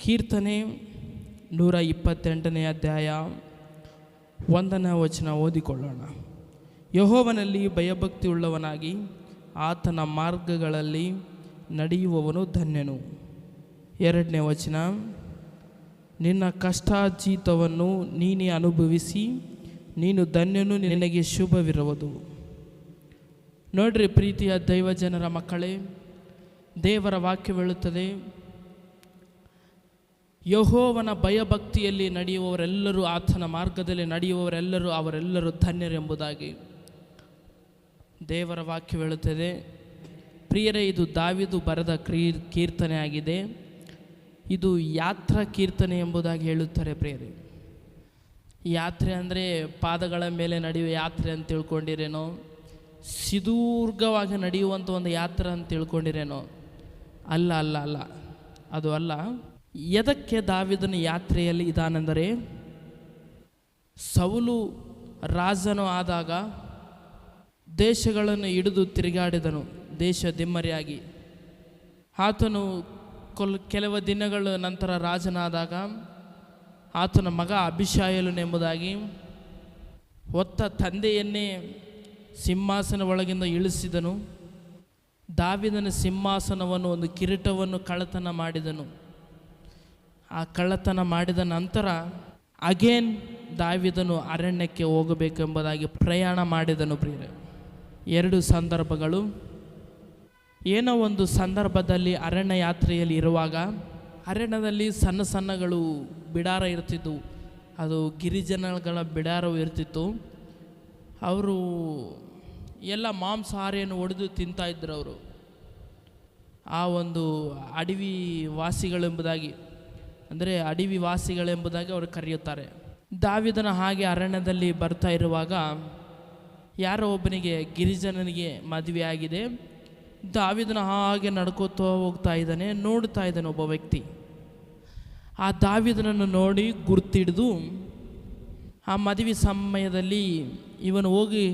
ಕೀರ್ತನೆ 128ನೇ ಅಧ್ಯಾಯ 1ನೇ ವಚನ ಓದಿಕೊಳ್ಳೋಣ. ಯೆಹೋವನಲ್ಲಿ ಭಯಭಕ್ತಿ ಉಳ್ಳವನಾಗಿ ಆತನ ಮಾರ್ಗಗಳಲ್ಲಿ ನಡೆಯುವವನು ಧನ್ಯನು. 2ನೇ ವಚನ, ನಿನ್ನ ಕಷ್ಟಾರ್ಜಿತವನ್ನು ನೀನೇ ಅನುಭವಿಸಿ ನೀನು ಧನ್ಯನು, ನಿನಗೆ ಶುಭವಿರುವುದು. ನೋಡ್ರಿ ಪ್ರೀತಿಯ ದೈವ ಜನರ ಮಕ್ಕಳೇ, ದೇವರ ವಾಕ್ಯ ಹೇಳುತ್ತದೆ, ಯೆಹೋವನ ಭಯಭಕ್ತಿಯಲ್ಲಿ ನಡೆಯುವವರೆಲ್ಲರೂ, ಆತನ ಮಾರ್ಗದಲ್ಲಿ ನಡೆಯುವವರೆಲ್ಲರೂ ಅವರೆಲ್ಲರೂ ಧನ್ಯರು ಎಂಬುದಾಗಿ ದೇವರ ವಾಕ್ಯ ಹೇಳುತ್ತದೆ. ಪ್ರಿಯರೇ, ಇದು ದಾವೀದ ಬರೆದ ಕೀರ್ತನೆ ಆಗಿದೆ. ಇದು ಯಾತ್ರಾ ಕೀರ್ತನೆ ಎಂಬುದಾಗಿ ಹೇಳುತ್ತಾರೆ. ಪ್ರಿಯರೇ, ಯಾತ್ರೆ ಅಂದರೆ ಪಾದಗಳ ಮೇಲೆ ನಡೆಯುವ ಯಾತ್ರೆ ಅಂತ ತಿಳ್ಕೊಂಡಿರೇನೋ, ಸುದೀರ್ಘವಾಗಿ ನಡೆಯುವಂಥ ಒಂದು ಯಾತ್ರೆ ಅಂತ ತಿಳ್ಕೊಂಡಿರೇನೋ? ಅಲ್ಲ ಅಲ್ಲ ಅಲ್ಲ, ಅದು ಅಲ್ಲ. ಎದಕ್ಕೆ ದಾವೀದನ ಯಾತ್ರೆಯಲ್ಲಿ ಇದಾನೆಂದರೆ, ಸೌಲು ರಾಜನು ಆದಾಗ ದೇಶಗಳನ್ನು ಹಿಡಿದು ತಿರುಗಾಡಿದನು, ದೇಶದಿಮ್ಮರಿಯಾಗಿ. ಆತನು ಕೆಲವು ದಿನಗಳ ನಂತರ ರಾಜನಾದಾಗ ಆತನ ಮಗ ಅಬೀಷಾಯೇಲನೆಂಬುದಾಗಿ ಹೊತ್ತ ತಂದೆಯನ್ನೇ ಸಿಂಹಾಸನ ಒಳಗಿಂದ ಇಳಿಸಿದನು. ದಾವೀದನ ಸಿಂಹಾಸನವನ್ನು, ಒಂದು ಕಿರೀಟವನ್ನು ಕಳ್ಳತನ ಮಾಡಿದನು. ಆ ಕಳ್ಳತನ ಮಾಡಿದ ನಂತರ ಅಗೇನ್ ದಾವೀದನು ಅರಣ್ಯಕ್ಕೆ ಹೋಗಬೇಕೆಂಬುದಾಗಿ ಪ್ರಯಾಣ ಮಾಡಿದನು. ಪ್ರಿಯರೇ, 2 ಸಂದರ್ಭಗಳು. ಏನೋ ಒಂದು ಸಂದರ್ಭದಲ್ಲಿ ಅರಣ್ಯ ಯಾತ್ರೆಯಲ್ಲಿ ಇರುವಾಗ ಅರಣ್ಯದಲ್ಲಿ ಸಣ್ಣ ಸಣ್ಣಗಳು ಬಿಡಾರ ಇರ್ತಿದ್ವು. ಅದು ಗಿರಿಜನಗಳ ಬಿಡಾರವು ಇರ್ತಿತ್ತು. ಅವರು ಎಲ್ಲ ಮಾಂಸಾಹಾರಿಯನ್ನು ಒಡೆದು ತಿಂತಾಯಿದ್ರು. ಅವರು ಆ ಒಂದು ಅಡವಿ ವಾಸಿಗಳೆಂಬುದಾಗಿ, ಅಂದರೆ ಅಡವಿ ವಾಸಿಗಳೆಂಬುದಾಗಿ ಅವರು ಕರೆಯುತ್ತಾರೆ. ದಾವೀದನ ಹಾಗೆ ಅರಣ್ಯದಲ್ಲಿ ಬರ್ತಾ ಇರುವಾಗ ಯಾರೋ ಒಬ್ಬನಿಗೆ, ಗಿರಿಜನನಿಗೆ ಮದುವೆ ಆಗಿದೆ. ದಾವೀದನ ಹಾಗೆ ನಡ್ಕೋತಾ ಹೋಗ್ತಾ ಇದ್ದಾನೆ. ನೋಡ್ತಾ ಇದ್ದಾನೆ ಒಬ್ಬ ವ್ಯಕ್ತಿ. ಆ ದಾವೀದನನ್ನು ನೋಡಿ ಗುರ್ತಿಡಿದು ಆ ಮದುವೆ ಸಮಯದಲ್ಲಿ ಇವನು ಹೋಗಿ,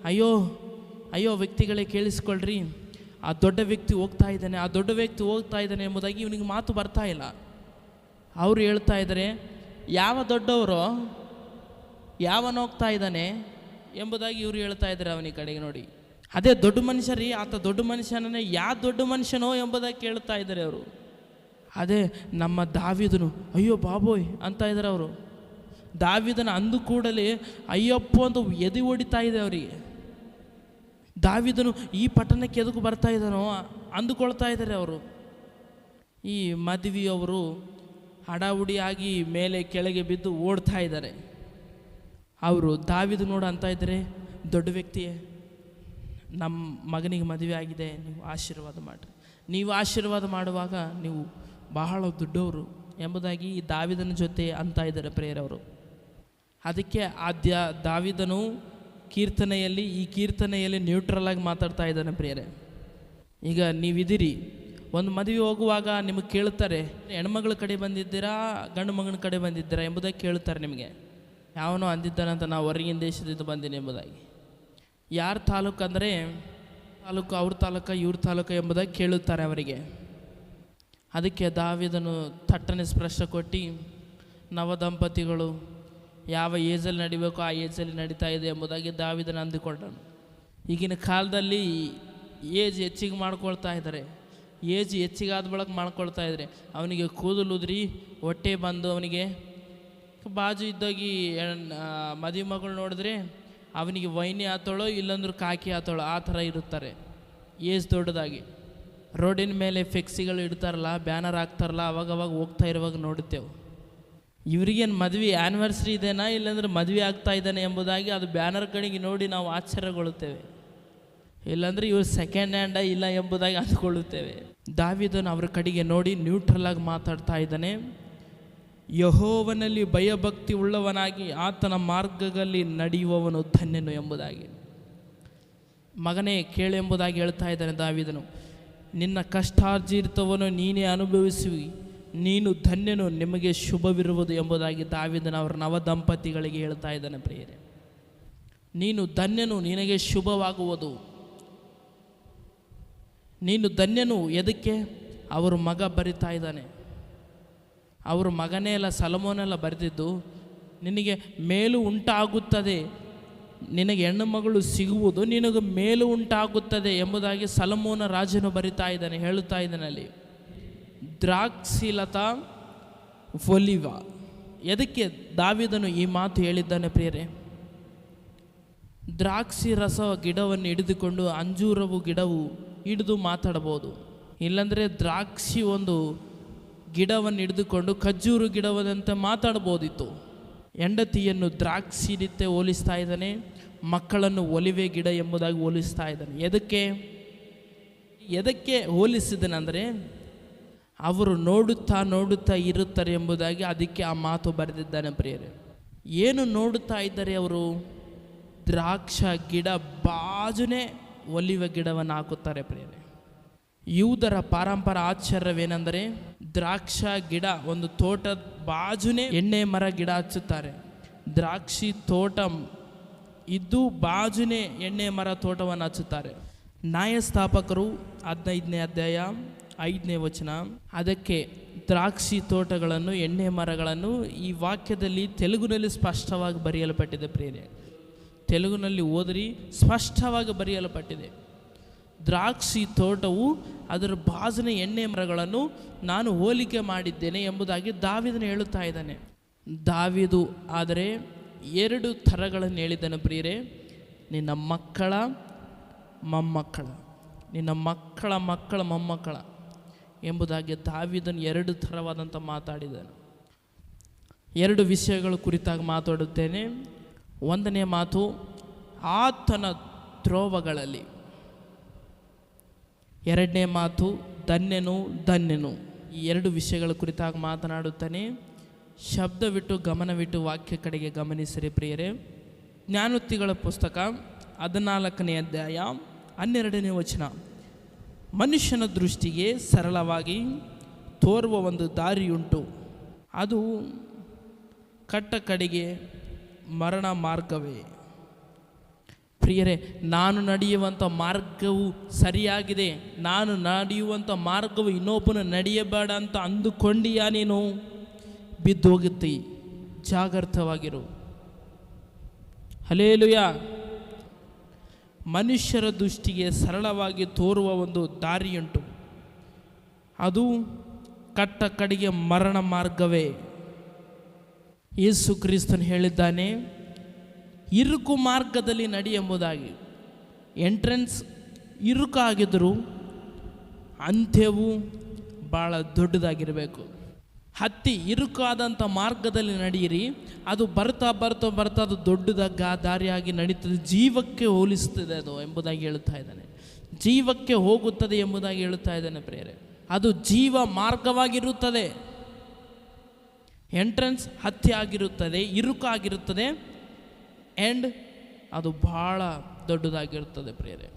ಅಯ್ಯೋ ಅಯ್ಯೋ ವ್ಯಕ್ತಿಗಳೇ ಕೇಳಿಸ್ಕೊಳ್ರಿ, ಆ ದೊಡ್ಡ ವ್ಯಕ್ತಿ ಹೋಗ್ತಾ ಇದ್ದಾನೆ, ಆ ದೊಡ್ಡ ವ್ಯಕ್ತಿ ಹೋಗ್ತಾ ಇದ್ದಾನೆ ಎಂಬುದಾಗಿ ಇವನಿಗೆ ಮಾತು ಬರ್ತಾ ಇಲ್ಲ. ಅವರು ಹೇಳ್ತಾ ಇದ್ದಾರೆ, ಯಾವ ದೊಡ್ಡವರು, ಯಾವನು ಹೋಗ್ತಾ ಇದ್ದಾನೆ ಎಂಬುದಾಗಿ ಇವರು ಹೇಳ್ತಾ ಇದ್ದಾರೆ ಅವನಿಗೆ ಕಡೆಗೆ ನೋಡಿ. ಅದೇ ದೊಡ್ಡ ಮನುಷ್ಯ ರೀ, ಆತ ದೊಡ್ಡ ಮನುಷ್ಯನೇ, ಯಾವ ದೊಡ್ಡ ಮನುಷ್ಯನೋ ಎಂಬುದಾಗಿ ಕೇಳ್ತಾ ಇದ್ದಾರೆ ಅವರು. ಅದೇ ನಮ್ಮ ದಾವೀದನು, ಅಯ್ಯೋ ಬಾಬೋಯ್ ಅಂತ ಇದ್ದಾರೆ ಅವರು. ದಾವೀದನ ಅಂದು ಕೂಡಲೇ ಅಯ್ಯಪ್ಪ ಅಂತ ಎದೆ ಹೊಡಿತಾ ಇದೆ ಅವರಿಗೆ. ದಾವೀದನು ಈ ಪಟ್ಟಣಕ್ಕೆ ಎದಕ್ಕೆ ಬರ್ತಾ ಇದ್ದಾನೋ ಅಂದುಕೊಳ್ತಾ ಇದ್ದಾರೆ ಅವರು. ಈ ಮದುವೆಯವರು ಹಡಾವುಡಿಯಾಗಿ ಮೇಲೆ ಕೆಳಗೆ ಬಿದ್ದು ಓಡ್ತಾ ಇದ್ದಾರೆ. ಅವರು ದಾವೀದ ನೋಡು ಅಂತ ಇದ್ದಾರೆ, ದೊಡ್ಡ ವ್ಯಕ್ತಿಯೇ, ನಮ್ಮ ಮಗನಿಗೆ ಮದುವೆ ಆಗಿದೆ, ನೀವು ಆಶೀರ್ವಾದ ಮಾಡಿರಿ. ನೀವು ಆಶೀರ್ವಾದ ಮಾಡುವಾಗ ನೀವು ಬಹಳ ದೊಡ್ಡವರು ಎಂಬುದಾಗಿ ಈ ದಾವೀದನ ಜೊತೆ ಅಂತ ಇದ್ದಾರೆ ಪ್ರಿಯರವರು. ಅದಕ್ಕೆ ದಾವೀದನು ಈ ಕೀರ್ತನೆಯಲ್ಲಿ ನ್ಯೂಟ್ರಲ್ ಆಗಿ ಮಾತಾಡ್ತಾ ಇದ್ದಾನೆ. ಪ್ರಿಯರೇ, ಈಗ ನೀವಿದ್ದೀರಿ, ಒಂದು ಮದುವೆ ಹೋಗುವಾಗ ನಿಮಗೆ ಕೇಳ್ತಾರೆ, ಹೆಣ್ಮಗಳ ಕಡೆ ಬಂದಿದ್ದೀರಾ, ಗಂಡು ಮಗನ ಕಡೆ ಬಂದಿದ್ದೀರಾ ಎಂಬುದಾಗಿ ಕೇಳ್ತಾರೆ ನಿಮಗೆ. ಯಾವನೋ ಅಂದಿದ್ದಾನಂತ, ನಾವು ಹೊರಗಿನ ದೇಶದಿಂದ ಬಂದೀನಿ ಎಂಬುದಾಗಿ. ಯಾರ ತಾಲೂಕು ಅಂದರೆ ತಾಲೂಕು, ಅವ್ರ ತಾಲೂಕ ಇವ್ರ ತಾಲೂಕು ಎಂಬುದಾಗಿ ಕೇಳುತ್ತಾರೆ ಅವರಿಗೆ. ಅದಕ್ಕೆ ದಾವೀದನು ಥಟ್ಟನೆ ಸ್ಪರ್ಶ ಕೊಟ್ಟು, ನವದಂಪತಿಗಳು ಯಾವ ಏಜಲ್ಲಿ ನಡಿಬೇಕು ಆ ಏಜಲ್ಲಿ ನಡೀತಾ ಇದೆ ಎಂಬುದಾಗಿ ದಾವೀದನ ಅಂದುಕೊಂಡನು. ಈಗಿನ ಕಾಲದಲ್ಲಿ ಏಜ್ ಹೆಚ್ಚಿಗೆ ಮಾಡ್ಕೊಳ್ತಾ ಇದ್ದಾರೆ. ಏಜ್ ಹೆಚ್ಚಿಗಾದ ಬಳಕ ಮಾಡ್ಕೊಳ್ತಾ ಇದ್ದಾರೆ. ಅವನಿಗೆ ಕೂದಲು ಉದ್ರಿ ಹೊಟ್ಟೆ ಬಂದು ಅವನಿಗೆ ಬಾಜು ಇದ್ದೋಗಿ ಮದುವೆ ಮಗಳು ನೋಡಿದ್ರೆ ಅವನಿಗೆ ವೈನಿ ಆತೋಳೋ ಇಲ್ಲಾಂದ್ರೂ ಕಾಕಿ ಆತೋಳೋ ಆ ಥರ ಇರುತ್ತಾರೆ. ಏಜ್ ದೊಡ್ಡದಾಗಿ ರೋಡಿನ ಮೇಲೆ ಫ್ಲೆಕ್ಸಿಗಳು ಇಡ್ತಾರಲ್ಲ, ಬ್ಯಾನರ್ ಹಾಕ್ತಾರಲ್ಲ, ಅವಾಗವಾಗ ಹೋಗ್ತಾ ಇರುವಾಗ ನೋಡುತ್ತೇವೆ. ಇವ್ರಿಗೇನು ಮದುವೆ ಆ್ಯನಿವರ್ಸರಿ ಇದೆನಾ ಇಲ್ಲಾಂದ್ರೆ ಮದುವೆ ಆಗ್ತಾ ಇದ್ದಾನೆ ಎಂಬುದಾಗಿ ಅದು ಬ್ಯಾನರ್ ಕಡೆಗೆ ನೋಡಿ ನಾವು ಆಶ್ಚರ್ಯಗೊಳ್ಳುತ್ತೇವೆ. ಇಲ್ಲಾಂದರೆ ಇವರು ಸೆಕೆಂಡ್ ಹ್ಯಾಂಡ ಇಲ್ಲ ಎಂಬುದಾಗಿ ಅಂದುಕೊಳ್ಳುತ್ತೇವೆ. ದಾವೀದನು ಅವರ ಕಡೆಗೆ ನೋಡಿ ನ್ಯೂಟ್ರಲ್ ಆಗಿ ಮಾತಾಡ್ತಾ ಇದ್ದಾನೆ. ಯೆಹೋವನಲ್ಲಿ ಭಯಭಕ್ತಿ ಉಳ್ಳವನಾಗಿ ಆತನ ಮಾರ್ಗಗಳಲ್ಲಿ ನಡೆಯುವವನು ಧನ್ಯನು ಎಂಬುದಾಗಿ. ಮಗನೇ ಕೇಳು ಎಂಬುದಾಗಿ ಹೇಳ್ತಾ ಇದ್ದಾನೆ ದಾವೀದನು. ನಿನ್ನ ಕಷ್ಟಾರ್ಜಿತವನ್ನು ನೀನೇ ಅನುಭವಿಸುವಿ, ನೀನು ಧನ್ಯನು, ನಿಮಗೆ ಶುಭವಿರುವುದು ಎಂಬುದಾಗಿ ದಾವೀದನ ಅವರ ನವದಂಪತಿಗಳಿಗೆ ಹೇಳ್ತಾ ಇದ್ದಾನೆ. ಪ್ರಿಯರೇ, ನೀನು ಧನ್ಯನು, ನಿನಗೆ ಶುಭವಾಗುವುದು. ನೀನು ಧನ್ಯನು. ಎದಕ್ಕೆ? ಅವರು ಮಗ ಬರಿತಾ ಇದ್ದಾನೆ. ಅವರು ಮಗನೇ ಎಲ್ಲ ಸಲಮೋನೆಲ್ಲ ಬರೆದಿದ್ದು, ನಿನಗೆ ಮೇಲು ಉಂಟಾಗುತ್ತದೆ, ನಿನಗೆ ಹೆಣ್ಣು ಮಗಳು ಸಿಗುವುದು, ನಿನಗೆ ಮೇಲು ಉಂಟಾಗುತ್ತದೆ ಎಂಬುದಾಗಿ ಸಲಮೋನ ರಾಜನು ಬರಿತಾ ಇದ್ದಾನೆ, ಹೇಳುತ್ತಾ ಇದ್ದಾನೆ ಅಲ್ಲಿ. ದ್ರಾಕ್ಷಿಲತಾ ಒಲಿವ. ಎದಕ್ಕೆ ದಾವೀದನು ಈ ಮಾತು ಹೇಳಿದ್ದಾನೆ ಪ್ರಿಯರೇ? ದ್ರಾಕ್ಷಿ ರಸ ಗಿಡವನ್ನು ಹಿಡಿದುಕೊಂಡು ಅಂಜೂರವು ಗಿಡವು ಹಿಡಿದು ಮಾತಾಡ್ಬೋದು, ಇಲ್ಲಾಂದರೆ ದ್ರಾಕ್ಷಿ ಒಂದು ಗಿಡವನ್ನು ಹಿಡಿದುಕೊಂಡು ಖಜ್ಜೂರು ಗಿಡವದಂತೆ ಮಾತಾಡ್ಬೋದಿತ್ತು. ಹೆಂಡತಿಯನ್ನು ದ್ರಾಕ್ಷಿ ರೀತಿ ಹೋಲಿಸ್ತಾ ಇದ್ದಾನೆ, ಮಕ್ಕಳನ್ನು ಒಲಿವೆ ಗಿಡ ಎಂಬುದಾಗಿ ಹೋಲಿಸ್ತಾ ಇದ್ದಾನೆ. ಎದಕ್ಕೆ ಹೋಲಿಸಿದನೆಂದರೆ ಅವರು ನೋಡುತ್ತಾ ನೋಡುತ್ತಾ ಇರುತ್ತಾರೆ ಎಂಬುದಾಗಿ ಅದಕ್ಕೆ ಆ ಮಾತು ಬರೆದಿದ್ದಾನೆ ಪ್ರಿಯರೇ. ಏನು ನೋಡುತ್ತಾ ಇದ್ದಾರೆ ಅವರು? ದ್ರಾಕ್ಷ ಗಿಡ ಬಾಜುನೇ ಒಲಿವೆ ಗಿಡವನ್ನು ಹಾಕುತ್ತಾರೆ ಪ್ರಿಯರೇ. ಯೂದರ ಪಾರಂಪರ ಆಚಾರವೇನೆಂದರೆ ದ್ರಾಕ್ಷ ಗಿಡ ಒಂದು ತೋಟದ ಬಾಜುನೇ ಎಣ್ಣೆ ಮರ ಗಿಡ ಹಚ್ಚುತ್ತಾರೆ. ದ್ರಾಕ್ಷಿ ತೋಟ ಇದ್ದು ಬಾಜುನೇ ಎಣ್ಣೆ ಮರ ತೋಟವನ್ನು ಹಚ್ಚುತ್ತಾರೆ. ನ್ಯಾಯಸ್ಥಾಪಕರು 15ನೇ ಅಧ್ಯಾಯ 5ನೇ ವಚನ. ಅದಕ್ಕೆ ದ್ರಾಕ್ಷಿ ತೋಟಗಳನ್ನು ಎಣ್ಣೆ ಮರಗಳನ್ನು ಈ ವಾಕ್ಯದಲ್ಲಿ ತೆಲುಗಿನಲ್ಲಿ ಸ್ಪಷ್ಟವಾಗಿ ಬರೆಯಲ್ಪಟ್ಟಿದೆ ಪ್ರಿಯರೇ. ತೆಲುಗಿನಲ್ಲಿ ಓದಿರಿ, ಸ್ಪಷ್ಟವಾಗಿ ಬರೆಯಲ್ಪಟ್ಟಿದೆ. ದ್ರಾಕ್ಷಿ ತೋಟವು ಅದರ ಬಾಜುನ ಎಣ್ಣೆ ಮರಗಳನ್ನು ನಾನು ಹೋಲಿಕೆ ಮಾಡಿದ್ದೇನೆ ಎಂಬುದಾಗಿ ದಾವೀದನು ಹೇಳುತ್ತಾ ಇದ್ದಾನೆ. ದಾವೀದು ಆದರೆ 2 ಥರಗಳನ್ನು ಹೇಳಿದ್ದಾನೆ ಪ್ರಿಯರೇ. ನಿನ್ನ ಮಕ್ಕಳ ಮೊಮ್ಮಕ್ಕಳ, ನಿನ್ನ ಮಕ್ಕಳ ಮಕ್ಕಳ ಮೊಮ್ಮಕ್ಕಳ ಎಂಬುದಾಗಿ ದಾವೀದನು 2 ಥರವಾದಂಥ ಮಾತಾಡಿದ್ದಾನೆ. 2 ವಿಷಯಗಳ ಕುರಿತಾಗಿ ಮಾತಾಡುತ್ತೇನೆ. 1ನೇ ಮಾತು ಆತನ ತ್ರೋವಗಳಲ್ಲಿ, 2ನೇ ಮಾತು ಧನ್ಯನು ಧನ್ಯನು. ಈ 2 ವಿಷಯಗಳ ಕುರಿತಾಗಿ ಮಾತನಾಡುತ್ತಾನೆ. ಶಬ್ದವಿಟ್ಟು ಗಮನವಿಟ್ಟು ವಾಕ್ಯ ಕಡೆಗೆ ಗಮನಿಸಿರಿ ಪ್ರಿಯರೇ. ಜ್ಞಾನೋಕ್ತಿಗಳ ಪುಸ್ತಕ 14ನೇ ಅಧ್ಯಾಯ 12ನೇ ವಚನ. ಮನುಷ್ಯನ ದೃಷ್ಟಿಗೆ ಸರಳವಾಗಿ ತೋರುವ ಒಂದು ದಾರಿಯುಂಟು, ಅದು ಕಟ್ಟ ಕಡೆಗೆ ಮರಣ ಮಾರ್ಗವೇ. ಪ್ರಿಯರೇ, ನಾನು ನಡೆಯುವಂಥ ಮಾರ್ಗವು ಸರಿಯಾಗಿದೆ, ನಾನು ನಡೆಯುವಂಥ ಮಾರ್ಗವು ಇನ್ನೊಬ್ಬನು ನಡೆಯಬೇಡ ಅಂತ ಅಂದುಕೊಂಡಿಯಾ ನೀನು? ಬಿದ್ದೋಗುತ್ತೆ, ಜಾಗೃತವಾಗಿರು. ಹಲ್ಲೆಲೂಯಾ. ಮನುಷ್ಯರ ದೃಷ್ಟಿಗೆ ಸರಳವಾಗಿ ತೋರುವ ಒಂದು ದಾರಿಯುಂಟು, ಅದು ಕಟ್ಟ ಕಡೆಗೆ ಮರಣ ಮಾರ್ಗವೇ. ಯೇಸು ಕ್ರಿಸ್ತನು ಹೇಳಿದ್ದಾನೆ, ಇರುಕು ಮಾರ್ಗದಲ್ಲಿ ನಡಿ ಎಂಬುದಾಗಿ. ಎಂಟ್ರೆನ್ಸ್ ಇರುಕಾಗಿದ್ದರೂ ಅಂತ್ಯವು ಭಾಳ ದೊಡ್ಡದಾಗಿರಬೇಕು. ಹತ್ತಿ ಇರುಕಾದಂಥ ಮಾರ್ಗದಲ್ಲಿ ನಡೆಯಿರಿ, ಅದು ಬರ್ತಾ ಬರ್ತಾ ಬರ್ತಾ ಅದು ದೊಡ್ಡದಾಗಿ ದಾರಿಯಾಗಿ ನಡೀತದೆ, ಜೀವಕ್ಕೆ ಹೋಲಿಸ್ತದೆ ಅದು ಎಂಬುದಾಗಿ ಹೇಳುತ್ತಾ ಇದ್ದಾನೆ. ಜೀವಕ್ಕೆ ಹೋಗುತ್ತದೆ ಎಂಬುದಾಗಿ ಹೇಳುತ್ತಾ ಇದ್ದಾನೆ ಪ್ರಿಯರೇ. ಅದು ಜೀವ ಮಾರ್ಗವಾಗಿರುತ್ತದೆ. ಎಂಟ್ರೆನ್ಸ್ ಹತ್ತಿ ಆಗಿರುತ್ತದೆ, ಇರುಕಾಗಿರುತ್ತದೆ, ಆ್ಯಂಡ್ ಅದು ಭಾಳ ದೊಡ್ಡದಾಗಿರುತ್ತದೆ ಪ್ರಿಯರೇ.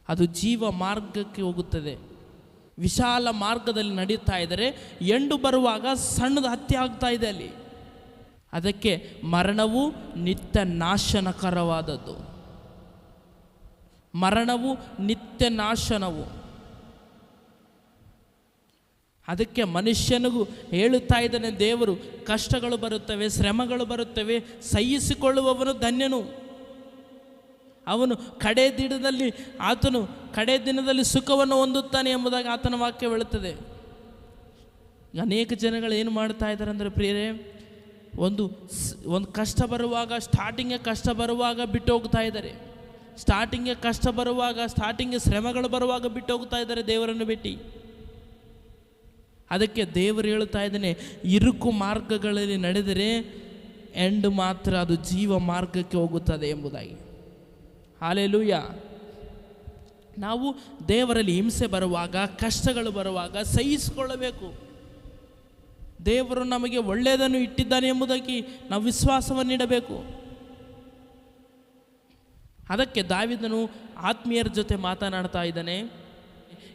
ಅದು ಜೀವ ಮಾರ್ಗಕ್ಕೆ ಹೋಗುತ್ತದೆ. ವಿಶಾಲ ಮಾರ್ಗದಲ್ಲಿ ನಡೀತಾ ಇದ್ದರೆ ಎಂಡು ಬರುವಾಗ ಸಣ್ಣದು ಹತ್ಯೆ ಆಗ್ತಾ ಇದೆ ಅಲ್ಲಿ. ಅದಕ್ಕೆ ಮರಣವು ನಿತ್ಯ ನಾಶನಕರವಾದದ್ದು. ಮರಣವು ನಿತ್ಯ ನಾಶನವು. ಅದಕ್ಕೆ ಮನುಷ್ಯನಿಗೂ ಹೇಳುತ್ತಾ ಇದ್ದಾನೆ ದೇವರು, ಕಷ್ಟಗಳು ಬರುತ್ತವೆ, ಶ್ರಮಗಳು ಬರುತ್ತವೆ, ಸಹಿಸಿಕೊಳ್ಳುವವನು ಧನ್ಯನು. ಅವನು ಆತನು ಕಡೆ ದಿನದಲ್ಲಿ ಸುಖವನ್ನು ಹೊಂದುತ್ತಾನೆ ಎಂಬುದಾಗಿ ಆತನ ವಾಕ್ಯ ಹೇಳುತ್ತದೆ. ಅನೇಕ ಜನಗಳು ಏನು ಮಾಡ್ತಾ ಇದ್ದಾರೆ ಅಂದರೆ ಪ್ರಿಯರೇ, ಒಂದು ಕಷ್ಟ ಬರುವಾಗ, ಸ್ಟಾರ್ಟಿಂಗ್ಗೆ ಕಷ್ಟ ಬರುವಾಗ ಬಿಟ್ಟು ಹೋಗ್ತಾ ಇದ್ದಾರೆ. ಸ್ಟಾರ್ಟಿಂಗ್ಗೆ ಕಷ್ಟ ಬರುವಾಗ, ಸ್ಟಾರ್ಟಿಂಗ್ಗೆ ಶ್ರಮಗಳು ಬರುವಾಗ ಬಿಟ್ಟು ಹೋಗ್ತಾ ಇದ್ದಾರೆ ದೇವರನ್ನು ಬಿಟ್ಟು. ಅದಕ್ಕೆ ದೇವರು ಹೇಳುತ್ತಾ ಇದ್ದಾನೆ, ಇರುಕು ಮಾರ್ಗಗಳಲ್ಲಿ ನಡೆದರೆ ಎಂಡ್ ಮಾತ್ರ ಅದು ಜೀವ ಮಾರ್ಗಕ್ಕೆ ಹೋಗುತ್ತದೆ ಎಂಬುದಾಗಿ. ಹಲ್ಲೆಲೂಯಾ. ನಾವು ದೇವರಲ್ಲಿ ಹಿಂಸೆ ಬರುವಾಗ, ಕಷ್ಟಗಳು ಬರುವಾಗ ಸಹಿಸಿಕೊಳ್ಳಬೇಕು. ದೇವರು ನಮಗೆ ಒಳ್ಳೆಯದನ್ನು ಇಟ್ಟಿದ್ದಾನೆ ಎಂಬುದಾಗಿ ನಾವು ವಿಶ್ವಾಸವನ್ನಿಡಬೇಕು. ಅದಕ್ಕೆ ದಾವೀದನು ಆತ್ಮೀಯರ ಜೊತೆ ಮಾತನಾಡ್ತಾ ಇದ್ದಾನೆ.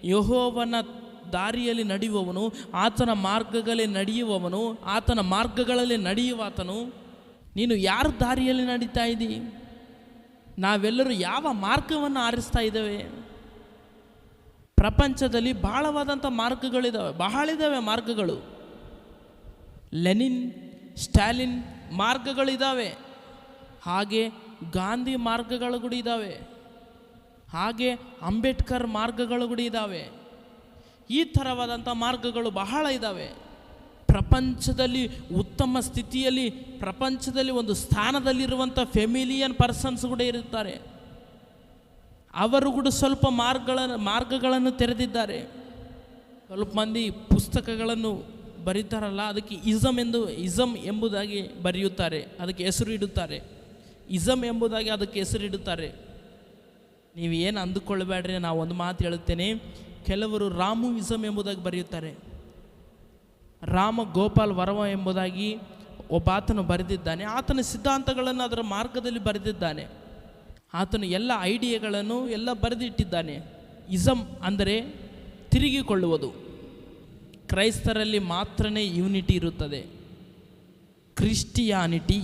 ಯೆಹೋವನ ದಾರಿಯಲ್ಲಿ ನಡೆಯುವವನು, ಆತನ ಮಾರ್ಗಗಳಲ್ಲಿ ನಡೆಯುವವನು, ಆತನ ಮಾರ್ಗಗಳಲ್ಲಿ ನಡೆಯುವಾತನು. ನೀನು ಯಾರ ದಾರಿಯಲ್ಲಿ ನಡೀತಾ ಇದ್ದೀ? ನಾವೆಲ್ಲರೂ ಯಾವ ಮಾರ್ಗವನ್ನು ಆರಿಸ್ತಾ ಇದ್ದೇವೆ? ಪ್ರಪಂಚದಲ್ಲಿ ಬಹಳವಾದಂಥ ಮಾರ್ಗಗಳಿದ್ದಾವೆ, ಬಹಳಿದ್ದಾವೆ ಮಾರ್ಗಗಳು. ಲೆನಿನ್, ಸ್ಟಾಲಿನ್ ಮಾರ್ಗಗಳಿದ್ದಾವೆ, ಹಾಗೆ ಗಾಂಧಿ ಮಾರ್ಗಗಳು ಕೂಡ ಇದ್ದಾವೆ, ಹಾಗೆ ಅಂಬೇಡ್ಕರ್ ಮಾರ್ಗಗಳು ಕೂಡ ಇದ್ದಾವೆ. ಈ ಥರವಾದಂಥ ಮಾರ್ಗಗಳು ಬಹಳ ಇದ್ದಾವೆ. ಪ್ರಪಂಚದಲ್ಲಿ ಉತ್ತಮ ಸ್ಥಿತಿಯಲ್ಲಿ, ಪ್ರಪಂಚದಲ್ಲಿ ಒಂದು ಸ್ಥಾನದಲ್ಲಿರುವಂಥ ಫೆಮಿಲಿಯನ್ ಪರ್ಸನ್ಸ್ ಕೂಡ ಇರುತ್ತಾರೆ. ಅವರು ಕೂಡ ಸ್ವಲ್ಪ ಮಾರ್ಗಗಳನ್ನು ತೆರೆದಿದ್ದಾರೆ. ಸ್ವಲ್ಪ ಮಂದಿ ಪುಸ್ತಕಗಳನ್ನು ಬರೀತಾರಲ್ಲ, ಅದಕ್ಕೆ ಇಸಮ್ ಎಂಬುದಾಗಿ ಬರೆಯುತ್ತಾರೆ, ಅದಕ್ಕೆ ಹೆಸರು ಇಡುತ್ತಾರೆ. ಇಸಮ್ ಎಂಬುದಾಗಿ ಅದಕ್ಕೆ ಹೆಸರಿಡುತ್ತಾರೆ. ನೀವು ಏನು ಅಂದುಕೊಳ್ಳಬೇಡ್ರಿ, ನಾವು ಒಂದು ಮಾತು ಹೇಳುತ್ತೇನೆ. ಕೆಲವರು ರಾಮುಯಿಸಮ್ ಎಂಬುದಾಗಿ ಬರೆಯುತ್ತಾರೆ. ರಾಮ ಗೋಪಾಲ್ ವರ್ಮ ಎಂಬುದಾಗಿ ಒಬ್ಬಾತನು ಬರೆದಿದ್ದಾನೆ. ಆತನ ಸಿದ್ಧಾಂತಗಳನ್ನು ಅದರ ಮಾರ್ಗದಲ್ಲಿ ಬರೆದಿದ್ದಾನೆ. ಆತನು ಎಲ್ಲ ಐಡಿಯಾಗಳನ್ನು ಎಲ್ಲ ಬರೆದಿಟ್ಟಿದ್ದಾನೆ. ಇಸಮ್ ಅಂದರೆ ತಿರುಗಿಕೊಳ್ಳುವುದು. ಕ್ರೈಸ್ತರಲ್ಲಿ ಮಾತ್ರನೇ ಯೂನಿಟಿ ಇರುತ್ತದೆ, ಕ್ರಿಸ್ಟಿಯಾನಿಟಿ.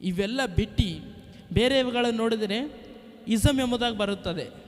ಇವೆಲ್ಲ ಬಿಟ್ಟು ಬೇರೆವುಗಳನ್ನು ನೋಡಿದರೆ ಇಸಮ್ ಎಂಬುದಾಗಿ ಬರುತ್ತದೆ.